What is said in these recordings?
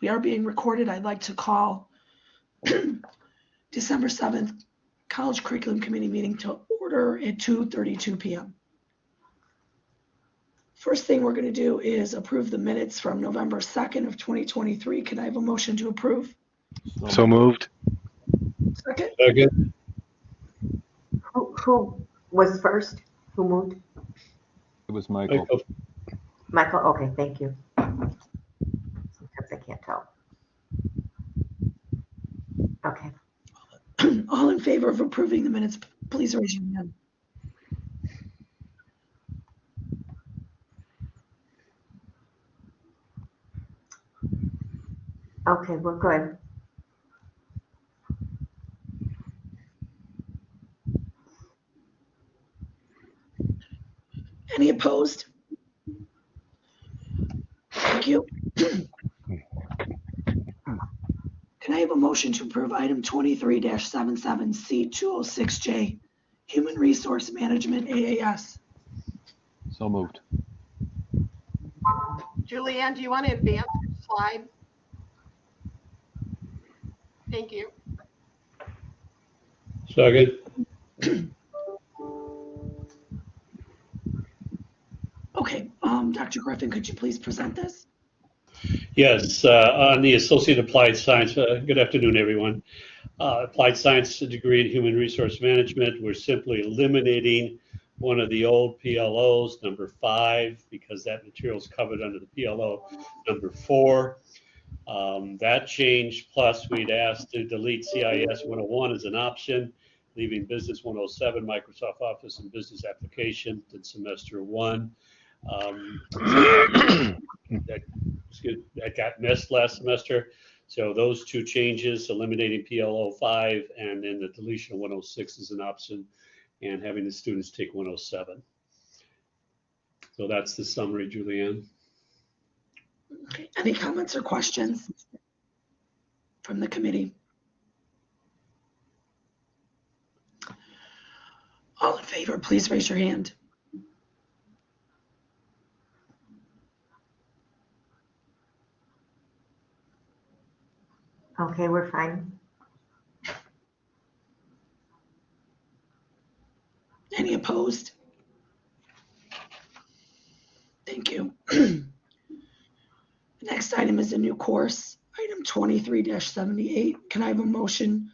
We are being recorded. I'd like to call December 7th College Curriculum Committee meeting to order at 2:32 p.m. First thing we're going to do is approve the minutes from November 2nd of 2023. Can I have a motion to approve? So moved. Second? Second. Who was first? Who moved? It was Michael. Michael, okay, thank you. Sometimes I can't tell. Okay. All in favor of approving the minutes, please raise your hand. Okay, we're good. Any opposed? Thank you. Can I have a motion to approve item 23-77C206J, Human Resource Management AAS? So moved. Julianne, do you want to advance your slide? Thank you. Second. Okay, Dr. Griffin, could you please present this? Yes, on the Associate Applied Science, good afternoon, everyone. Applied Science degree in Human Resource Management, we're simply eliminating one of the old PLOs, number 5, because that material is covered under the PLO number 4. That changed, plus we'd asked to delete CIS 101 as an option, leaving Business 107, Microsoft Office and Business Application in semester 1. That got missed last semester. So those two changes, eliminating PLO 5 and then the deletion of 106 is an option, and having the students take 107. So that's the summary, Julianne. Okay. Any comments or questions from the committee? All in favor, please raise your hand. Okay, we're fine. Any opposed? Thank you. Next item is a new course, item 23-78. Can I have a motion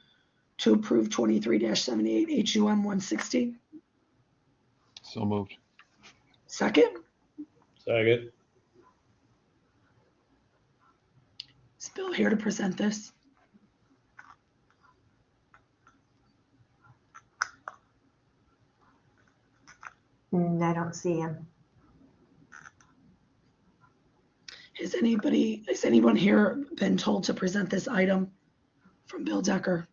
to approve 23-78 HUM 160? So moved. Second? Second. Is Bill here to present this? I don't see him. Has anyone here been told to present this item from Bill Decker?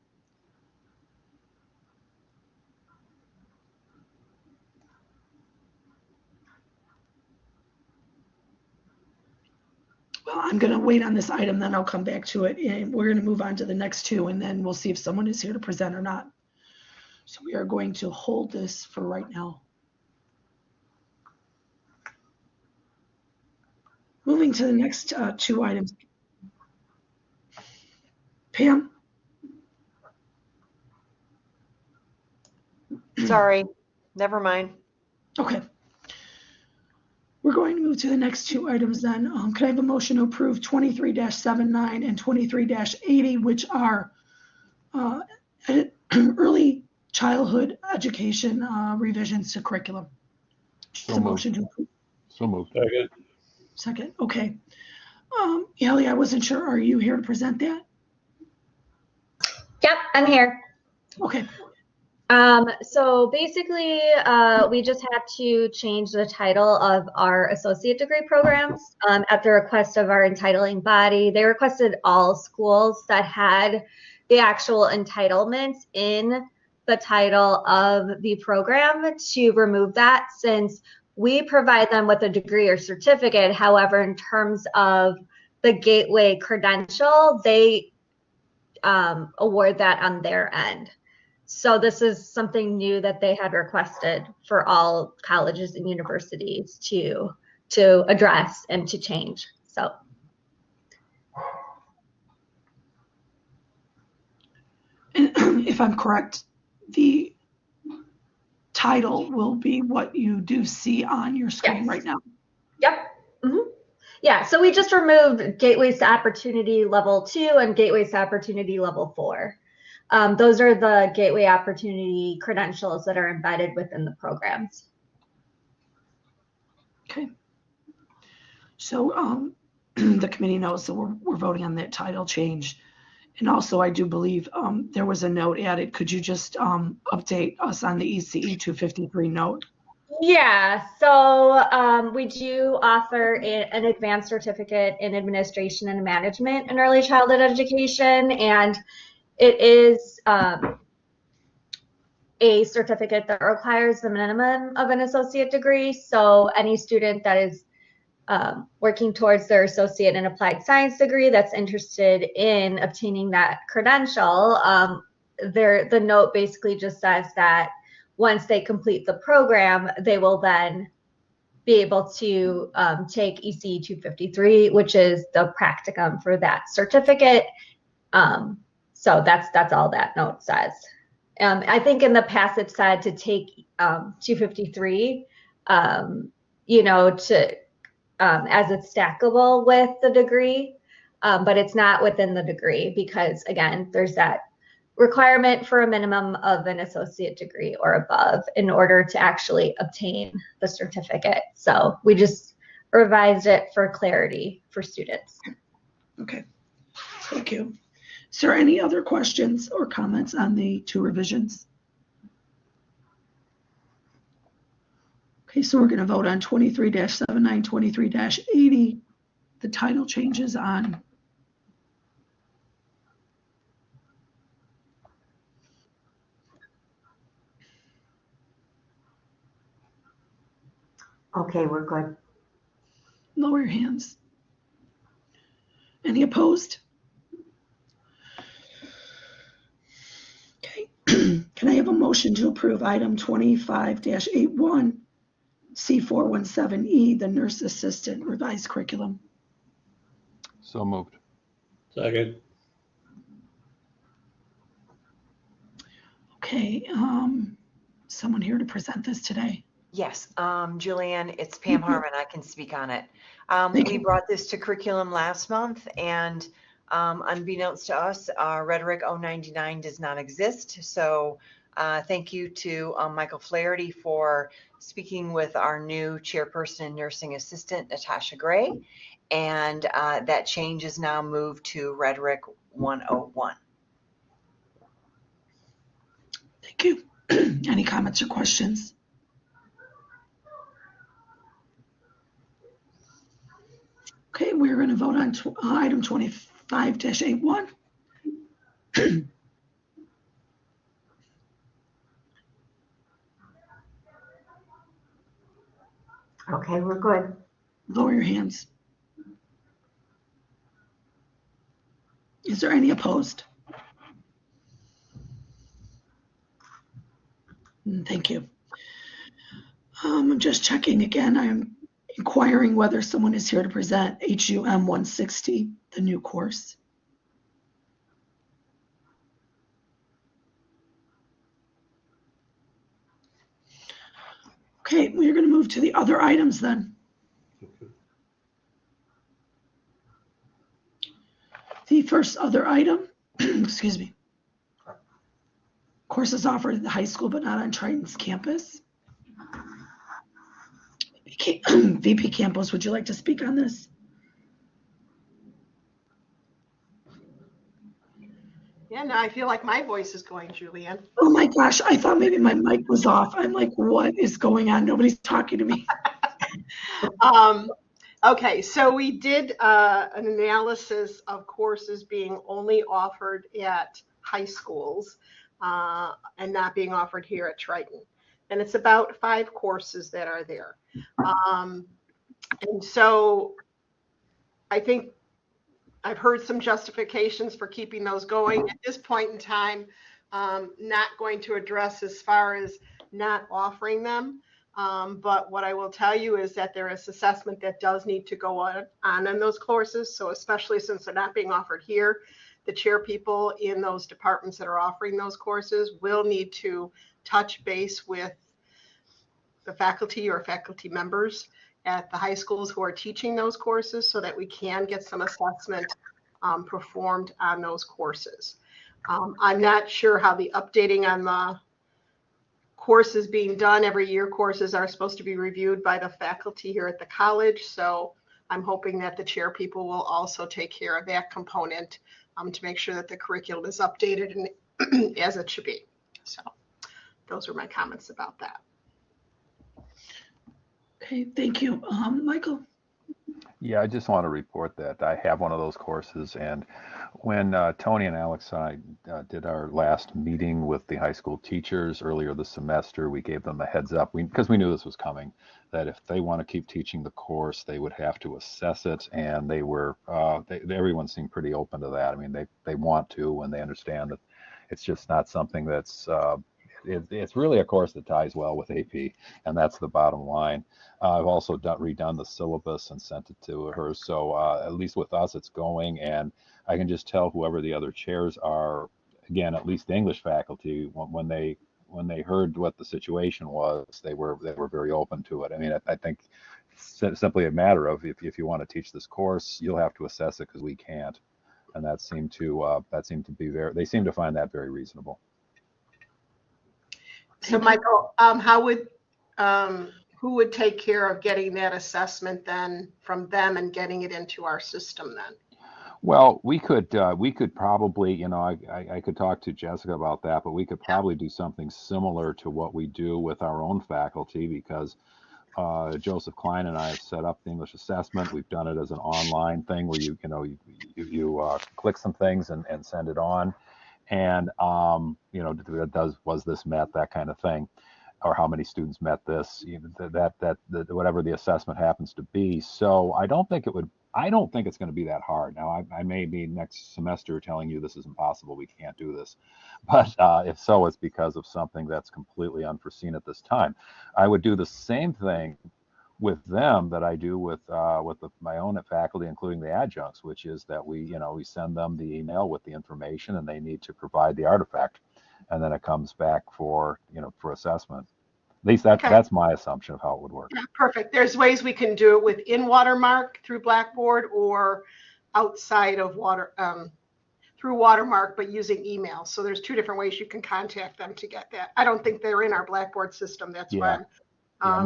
Well, I'm going to wait on this item, then I'll come back to it, and we're going to move on to the next two, and then we'll see if someone is here to present or not. So we are going to hold this for right now. Moving to the next two items. Pam? Sorry, never mind. Okay. We're going to move to the next two items then. Can I have a motion to approve 23-79 and 23-80, which are early childhood education revisions to curriculum? So The moved. motion to approve. So moved. Second. Second, okay. Ellie, I wasn't sure. Are you here to present that? Yep, I'm here. Okay. So basically, we just had to change the title of our associate degree programs at the request of our entitling body. They requested all schools that had the actual entitlements in the title of the program to remove that, since we provide them with a degree or certificate. However, in terms of the gateway credential, they award that on their end. So this is something new that they had requested for all colleges and universities to address and to change. So if I'm correct, the title will be what you do see on your screen Yes. right now. Yep. Yeah, so we just removed Gateways to Opportunity Level 2 and Gateways to Opportunity Level 4. Those are the Gateway Opportunity credentials that are embedded within the programs. Okay. So the committee knows that we're voting on that title change. And also, I do believe there was a note added. Could you just update us on the ECE 253 note? Yeah, so we do offer an advanced certificate in administration and management in early childhood education, and it is a certificate that requires the minimum of an associate degree. So any student that is working towards their associate in applied science degree that's interested in obtaining that credential, the note basically just says that once they complete the program, they will then be able to take ECE 253, which is the practicum for that certificate. So that's all that note says. I think in the past it said to take 253, you know, to as it's stackable with the degree, but it's not within the degree because, again, there's that requirement for a minimum of an associate degree or above in order to actually obtain the certificate. So we just revised it for clarity for students. Okay, thank you. Is there any other questions or comments on the two revisions? Okay, so we're going to vote on 23-79, 23-80. The title changes on. Okay, we're good. Lower your hands. Any opposed? Okay. Can I have a motion to approve item 25-81, C417E, the nurse assistant revised curriculum? So moved. Second. Okay, someone here to present this today? Yes, Julianne, it's Pam Harmon. I can speak on it. We brought this to curriculum last month, and unbeknownst to us, Rhetoric 099 does not exist. So thank you to Michael Flaherty for speaking with our new chairperson and nursing assistant, Natasha Gray, and that change is now moved to Rhetoric 101. Thank you. Any comments or questions? Okay, we're going to vote on item 25-81. Okay, we're good. Lower your hands. Is there any opposed? Thank you. I'm just checking again. I'm inquiring whether someone is here to present HUM 160, the new course. Okay, we're going to move to the other items then. The first other item, excuse me, courses offered at the high school but not on Triton's campus. VP Campos, would you like to speak on this? Yeah, no, I feel like my voice is going, Julianne. Oh my gosh, I thought maybe my mic was off. I'm like, what is going on? Nobody's talking to me. Okay, so we did an analysis of courses being only offered at high schools and not being offered here at Triton. And it's about 5 courses that are there. And so I think I've heard some justifications for keeping those going. At this point in time, not going to address as far as not offering them. But what I will tell you is that there is assessment that does need to go on in those courses. So especially since they're not being offered here, the chair people in those departments that are offering those courses will need to touch base with the faculty or faculty members at the high schools who are teaching those courses so that we can get some assessment performed on those courses. I'm not sure how the updating on the courses being done. Every year courses are supposed to be reviewed by the faculty here at the college. So I'm hoping that the chair people will also take care of that component to make sure that the curriculum is updated and as it should be. So those are my comments about that. Okay, thank you. Michael? Yeah, I just want to report that I have one of those courses, and when Tony and Alex and I did our last meeting with the high school teachers earlier this semester, we gave them a heads up because we knew this was coming, that if they want to keep teaching the course, they would have to assess it, and they were everyone seemed pretty open to that. I mean, they want to, and they understand that it's just not something that's it's really a course that ties well with AP, and that's the bottom line. I've also redone the syllabus and sent it to her, so at least with us it's going, and I can just tell whoever the other chairs are, again, at least the English faculty, when they heard what the situation was, they were very open to it. I mean, I think it's simply a matter of if you want to teach this course, you'll have to assess it because we can't, and that seemed to be they seem to find that very reasonable. So Michael, who would take care of getting that assessment then from them and getting it into our system then? Well, we could probably, I could talk to Jessica about that, but we could probably do something similar to what we do with our own faculty, because Joseph Klein and I have set up the English assessment. We've done it as an online thing where you click some things and send it on. And, was this met, that kind of thing, or how many students met this, whatever the assessment happens to be. So I don't think it's going to be that hard. Now, I may be next semester telling you this is impossible, we can't do this. But if so, it's because of something that's completely unforeseen at this time. I would do the same thing with them that I do with my own faculty, including the adjuncts, which is that we send them the email with the information, and they need to provide the artifact, and then it comes back for assessment. At least that's my assumption of how it would work. Yeah, perfect. There's ways we can do it within Watermark through Blackboard or outside of through Watermark, but using email. So there's two different ways you can contact them to get that. I don't think they're in our Blackboard system. That's why. I'm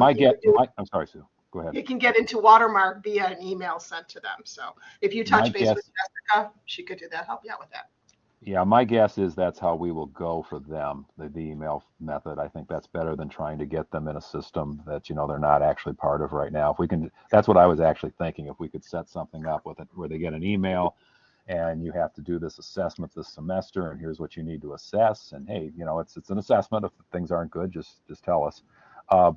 sorry, Sue. Go ahead. You can get into Watermark via an email sent to them. So if you touch base with Jessica, she could do that, help you out with that. Yeah, my guess is that's how we will go for them, the email method. I think that's better than trying to get them in a system that they're not actually part of right now. If we can, that's what I was actually thinking. If we could set something up with it where they get an email, and you have to do this assessment this semester, and here's what you need to assess. And hey, it's an assessment. If things aren't good, just tell us. I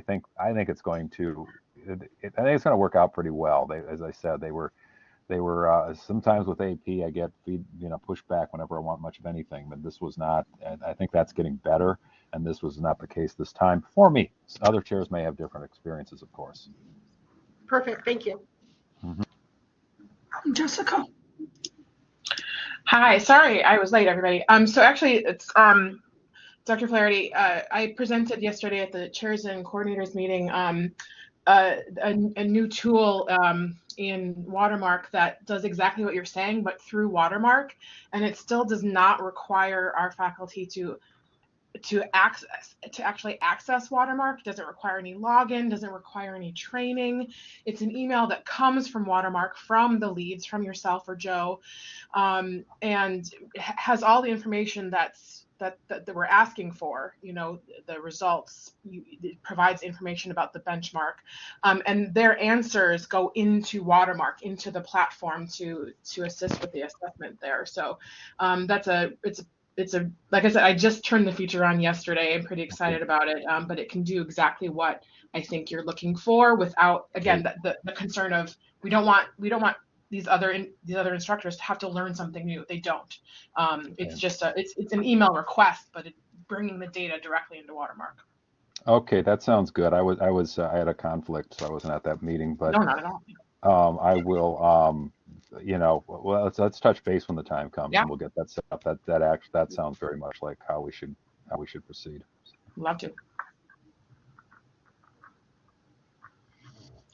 think it's going to work out pretty well. As I said, they were sometimes with AP, I get pushback whenever I want much of anything, but this was not. And I think that's getting better, and this was not the case this time for me. Other chairs may have different experiences, of course. Perfect. Thank you. Mm-hmm. Jessica? Hi, sorry I was late, everybody. So actually, it's Dr. Flaherty. I presented yesterday at the chairs and coordinators meeting a new tool in Watermark that does exactly what you're saying, but through Watermark, and it still does not require our faculty to actually access Watermark. It doesn't require any login, doesn't require any training. It's an email that comes from Watermark, from the leads, from yourself or Joe, and has all the information that we're asking for, the results. It provides information about the benchmark, and their answers go into Watermark, into the platform to assist with the assessment there. So it's like I said, I just turned the feature on yesterday. I'm pretty excited about it, but it can do exactly what I think you're looking for without, again, the concern of we don't want these other instructors to have to learn something new. They don't. It's just it's an email request, but it's bringing the data directly into Watermark. Okay, that sounds good. I had a conflict, so I wasn't at that meeting, but no, not at all. I will you know, well, let's touch base when the time comes, Yeah. and we'll get that set up. That sounds very much like how we should proceed. Love to.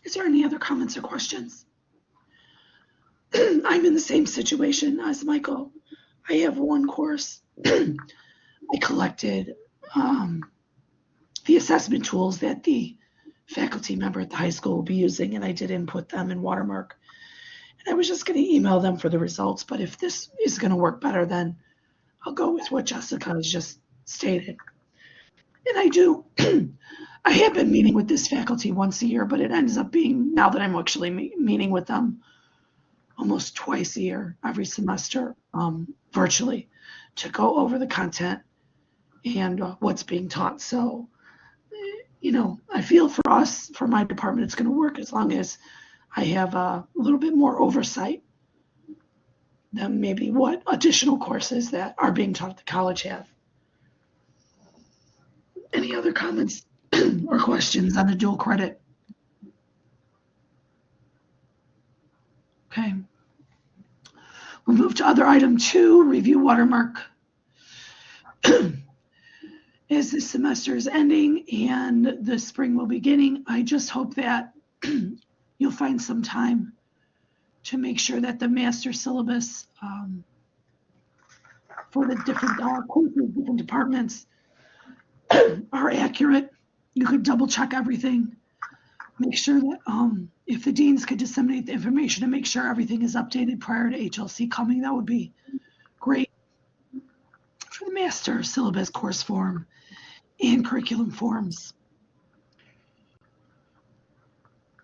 Is there any other comments or questions? I'm in the same situation as Michael. I have one course. I collected the assessment tools that the faculty member at the high school will be using, and I did input them in Watermark. And I was just going to email them for the results, but if this is going to work better, then I'll go with what Jessica has just stated. And I do. I have been meeting with this faculty once a year, but it ends up being, now that I'm actually meeting with them almost twice a year, every semester, virtually, to go over the content and what's being taught. So, you know, I feel for us, for my department, it's going to work as long as I have a little bit more oversight than maybe what additional courses that are being taught at the college have. Any other comments or questions on the dual credit? Okay. We'll move to other item 2, review Watermark. As this semester is ending and the spring will be beginning, I just hope that you'll find some time to make sure that the master syllabus for the different courses, different departments are accurate. You could double check everything. Make sure that if the deans could disseminate the information and make sure everything is updated prior to HLC coming, that would be great for the master syllabus, course form, and curriculum forms.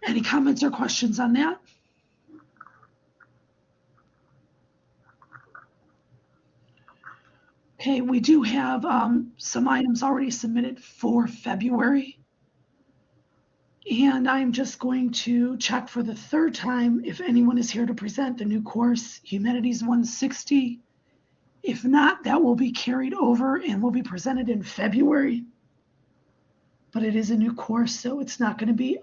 Any comments or questions on that? Okay, we do have some items already submitted for February. And I'm just going to check for the third time if anyone is here to present the new course, Humanities 160. If not, that will be carried over and will be presented in February. But it is a new course, so it's not going to be,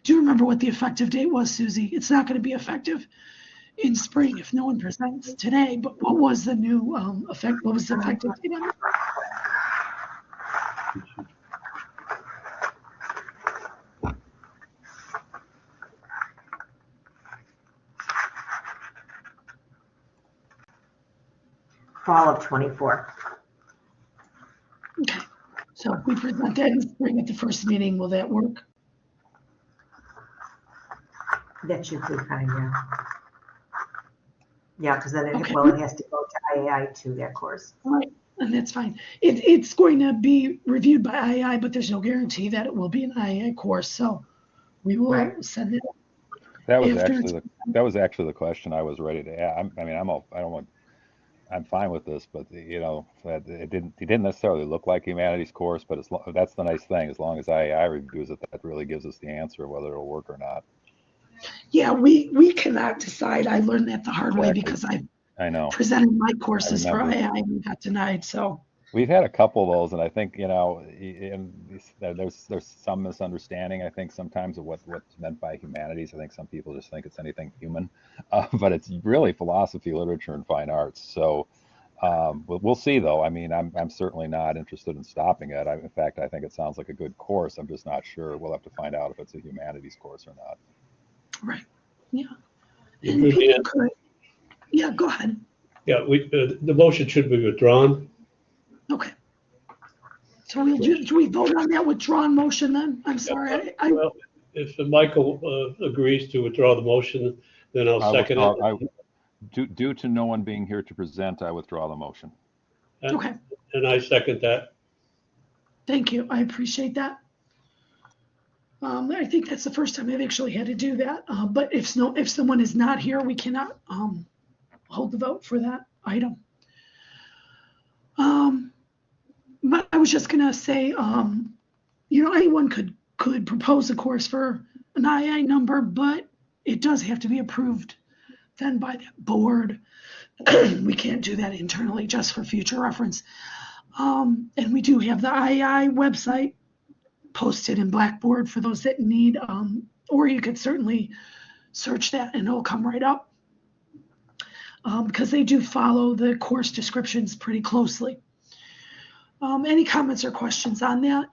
do you remember what the effective date was, Susie? It's not going to be effective in spring if no one presents today, but what was the new what was the effective date on it? Fall of 24. Okay, so if we present that in spring at the first meeting, will that work? That should be fine, yeah. Yeah, because then Okay. it has to go to IAI too, that course. All right, and that's fine. It's going to be reviewed by IAI, but there's no guarantee that it will be an IAI course, so we will Right. send it. That was After actually the question I was ready to ask. I'm fine with this, but you know, it didn't necessarily look like humanities course, but that's the nice thing. As long as IAI reviews it, that really gives us the answer whether it'll work or not. Yeah, we cannot decide. I learned that the hard way Exactly. because I I know. presented my courses for remember. IAI and we got denied, so. We've had a couple of those, and I think, you know, there's some misunderstanding, I think, sometimes of what's meant by humanities. I think some people just think it's anything human, but it's really philosophy, literature, and fine arts. So we'll see, though. I mean, I'm certainly not interested in stopping it. In fact, I think it sounds like a good course. I'm just not sure. We'll have to find out if it's a humanities course or not. Right, yeah. Yeah, And people could, yeah, go ahead. Yeah, the motion should be withdrawn. Okay. So do we vote on that withdrawn motion then? I'm sorry. Well, if Michael agrees to withdraw the motion, then I'll second it. Due to no one being here to present, I withdraw the motion. Okay, And I second that. thank you. I appreciate that. I think that's the first time I've actually had to do that. But if someone is not here, we cannot hold the vote for that item. But I was just gonna say, you know, anyone could propose a course for an IAI number, but it does have to be approved then by the board. We can't do that internally, just for future reference. And we do have the IAI website posted in Blackboard for those that need, or you could certainly search that and it'll come right up. because they do follow the course descriptions pretty closely. Any comments or questions on that?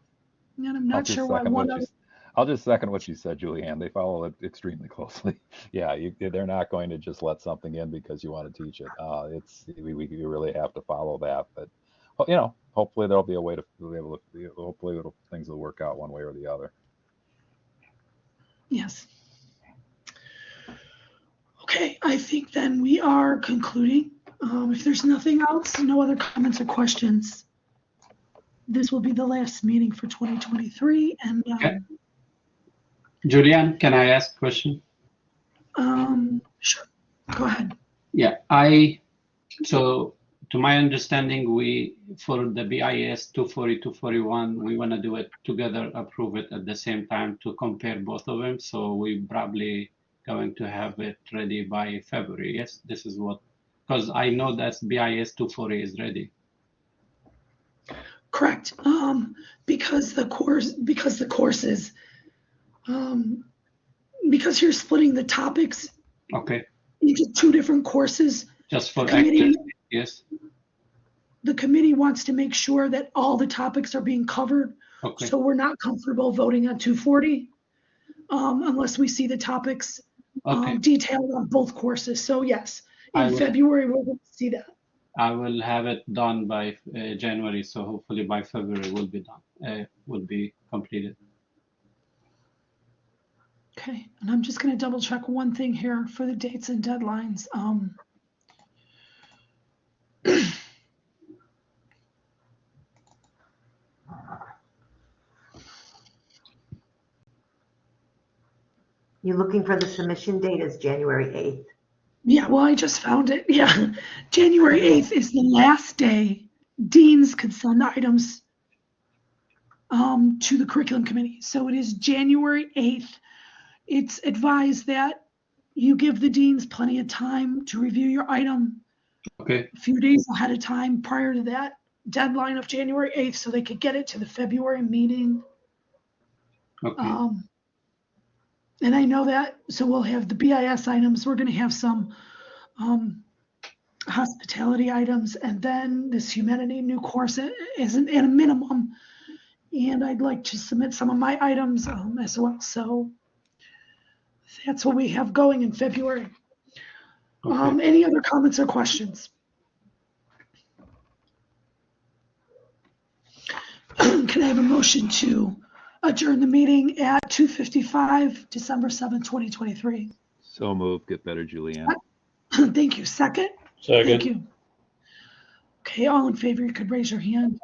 And I'm I'll not just sure why second one what of you, I'll just second what you said, Julianne. They follow it extremely closely. Yeah, they're not going to just let something in because you want to teach it. We really have to follow that. But hopefully there'll be a way to be able to. Hopefully things will work out one way or the other. Yes. Okay, I think then we are concluding. If there's nothing else, no other comments or questions, this will be the last meeting for 2023. And Okay. Julianne, can I ask a question? sure, go ahead. Yeah, so to my understanding, for the BIS 240, 241, we want to do it together, approve it at the same time to compare both of them. So we probably going to have it ready by February. Yes, this is what, because I know that BIS 240 is ready. Correct. Because the courses, because you're splitting the topics Okay, into two different courses. just for committee- active, yes. The committee wants to make sure that all the topics are being covered. Okay, So we're not comfortable voting on 240 unless we see the topics okay. detailed on both courses. So yes, I in will- February we're going to see that. I will have it done by January, so hopefully by February will be done, will be completed. Okay, and I'm just going to double check one thing here for the dates and deadlines. You're looking for the submission date is January 8th. Yeah, well, I just found it. Yeah, January 8th is the last day deans could send items to the curriculum committee. So it is January 8th. It's advised that you give the deans plenty of time to review your item Okay, a few days ahead of time prior to that deadline of January 8th so they could get it to the February meeting. okay, And I know that, so we'll have the BIS items. We're going to have some hospitality items, and then this humanity new course isn't at a minimum. And I'd like to submit some of my items as well. So that's what we have going in February. okay. Any other comments or questions? Can I have a motion to adjourn the meeting at 2:55, December 7th, 2023? So moved. Get better, Julianne. Thank you. Second? Thank Second. you. Okay, all in favor, you could raise your hand.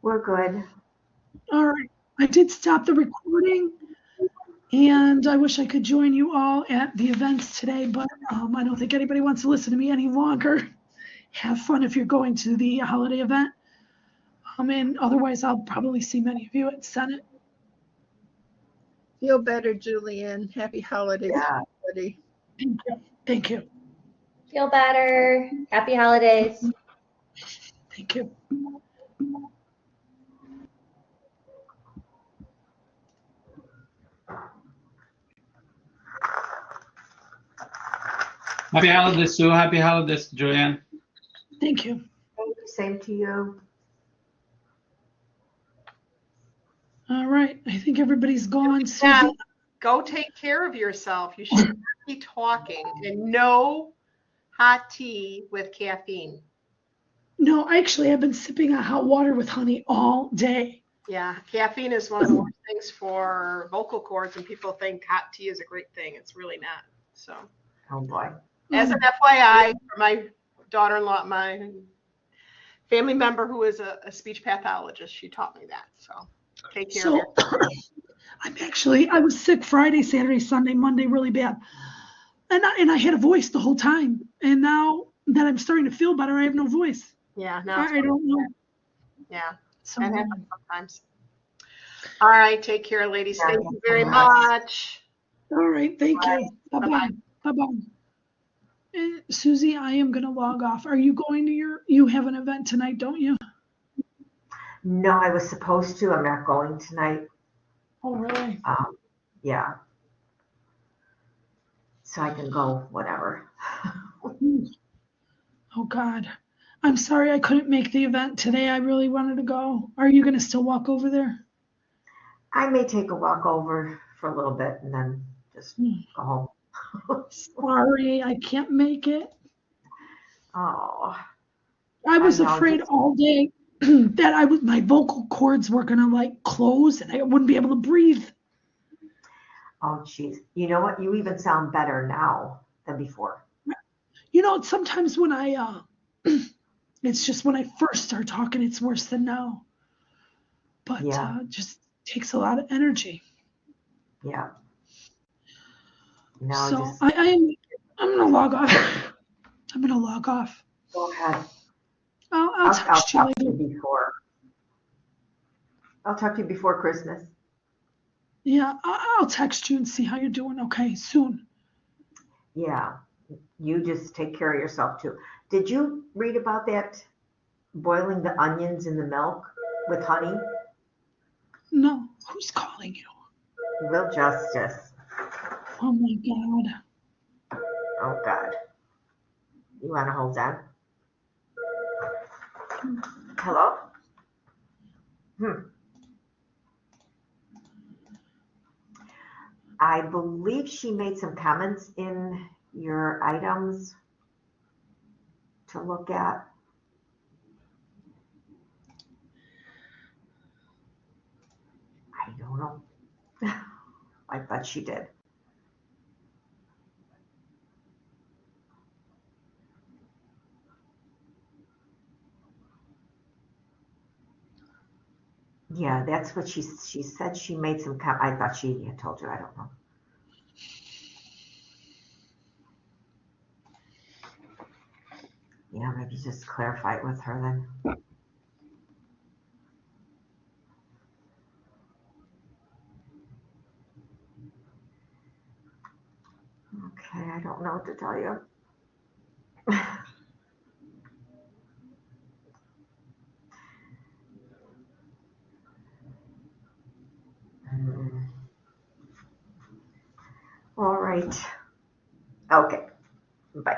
We're good. All right, I did stop the recording, and I wish I could join you all at the events today, but I don't think anybody wants to listen to me any longer. Have fun if you're going to the holiday event. And otherwise, I'll probably see many of you at Senate. Feel better, Julianne. Happy holidays, Yeah. everybody. Thank you. Thank you. Feel better. Happy holidays. Thank you. Happy holidays, Sue. Happy holidays, Julianne. Thank you. Thank you. Same to you. All right, I think everybody's gone. Yeah. Susan, Go take care of yourself. You should not be talking, and no hot tea with caffeine. no, actually, I've been sipping on hot water with honey all day. Yeah, caffeine is one of the worst things for vocal cords, and people think hot tea is a great thing. It's really not. So, Oh boy. as an FYI, for my daughter-in-law, my family member who is a speech pathologist, she taught me that. So, take care of So yourself. I was sick Friday, Saturday, Sunday, Monday, really bad. And I had a voice the whole time. And now that I'm starting to feel better, I have no voice. Yeah, no, I don't know. yeah, So, that happens sometimes. All right, take care, ladies. Yeah, Thank you thanks very so much. much. all right, thank you. Bye-bye. Bye-bye. Bye-bye. Susie, I am going to log off. Are you going to you have an event tonight, don't you? No, I was supposed to. I'm not going tonight. Oh, really? Yeah. So I can go whatever. Oh God. I'm sorry I couldn't make the event today. I really wanted to go. Are you gonna still walk over there? I may take a walk over for a little bit and then just go home. Sorry, I can't make it. Oh, I was know, afraid just, all day that my vocal cords were gonna like close and I wouldn't be able to breathe. oh, geez. You know what? You even sound better now than before. You know, sometimes when I it's just when I first start talking, it's worse than now. But Yeah, just takes a lot of energy. yeah. No, So just I'm gonna log off. I'm gonna log off. go ahead. I'll I'll text you talk to you later. before. I'll talk to you before Christmas. Yeah, I'll text you and see how you're doing. Okay, soon. Yeah, you just take care of yourself too. Did you read about that boiling the onions in the milk with honey? No, who's calling you? Real justice. Oh my God. Oh God. You want to hold on? Hello? I believe she made some comments in your items to look at. I don't know. I thought she did. Yeah, that's what she said. She made some I thought she had told you. I don't know. Yeah, maybe just clarify it with her then. Okay, I don't know what to tell you. All right. Okay. Bye.